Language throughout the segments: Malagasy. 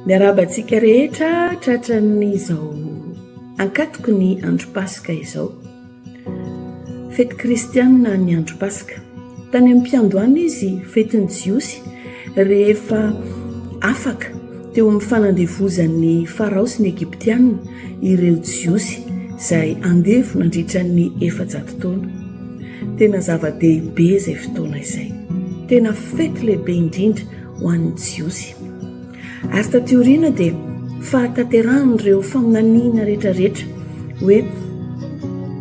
miarabantsika rehetra tratran'izao ankatoko ny andro pasika izao. Fety kristianina ny andro pasika. Tany amin'ny mpiandohana izy fetiny jiosy rehefa afaka teo amin'ny fanandevozan'ny farao sy ny Egyptianina ireo jiosy izay andevy nandritra ny 400 taona. Tena zava-dehibe izay fotoana izay. Tena fety lehibe indrindra ho an'ny jiosy. Ary tateoriana dia fahatanteran'ireo faminaniana rehetrarehetra hoe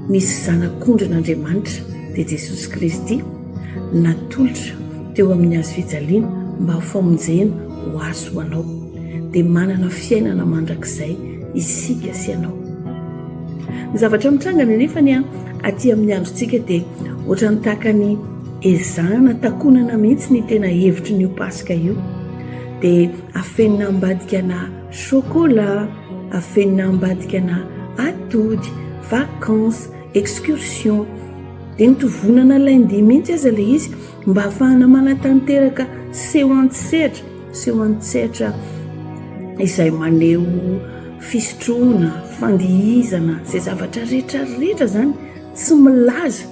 misy zanak'ondrin'Andriamanitra dia Jesosy Kristy natolotra teo amin'ny hazo fijaliana mba ho famonjena ho azo ho anao, dia manana fiainana mandrakizay isika sy ianao. Ny zavatra mitrangana nefany aty amin'ny androntsika dia ohatrany tahaka ny ezahana takonana mihitsy ny tena hevitry n'io pasika io, dia afenina ambadika na chocolat, afenina ambadika na atody, vacances, excursion, dia nitovonana lundi mihitsy aza ilay izy mba ahafahana manatanteraka seho an-tsehatra izay maneho fisotroana, fandihizana, izay zavatra rehetrarehetra zany tsy milaza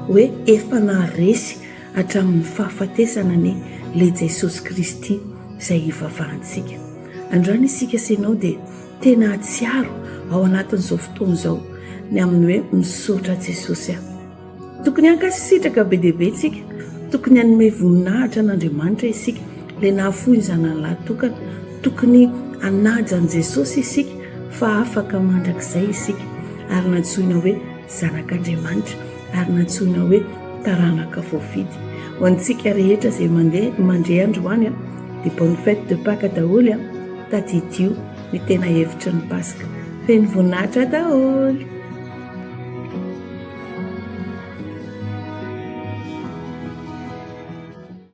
hoe efa naharesy hatramin'ny fahafatesana ny ilay Jesosy Kristy izay ivavahantsika. Androany isika sy ianao dia tena atsiaro ao anatin'izao fotoana izao ny amin'ny hoe misaotra Jesosy aho. Tokony hankasitraka be dia be isika, tokony hanome voninahitra an'Andriamanitra isika, ilay nahafohy zanany lahy tokana, tokony hanaja an'i Jesosy isika fa afaka mandrakizay isika, ary natsoina hoe zanak'Andriamanitra, ary natsoina hoe taranaka voafidy. Ho antsika rehetra izay mandray androany dia bonne fête de Pâques daholo tadidio ny tena hevitra ny pasika. Feno voninahitra daholo.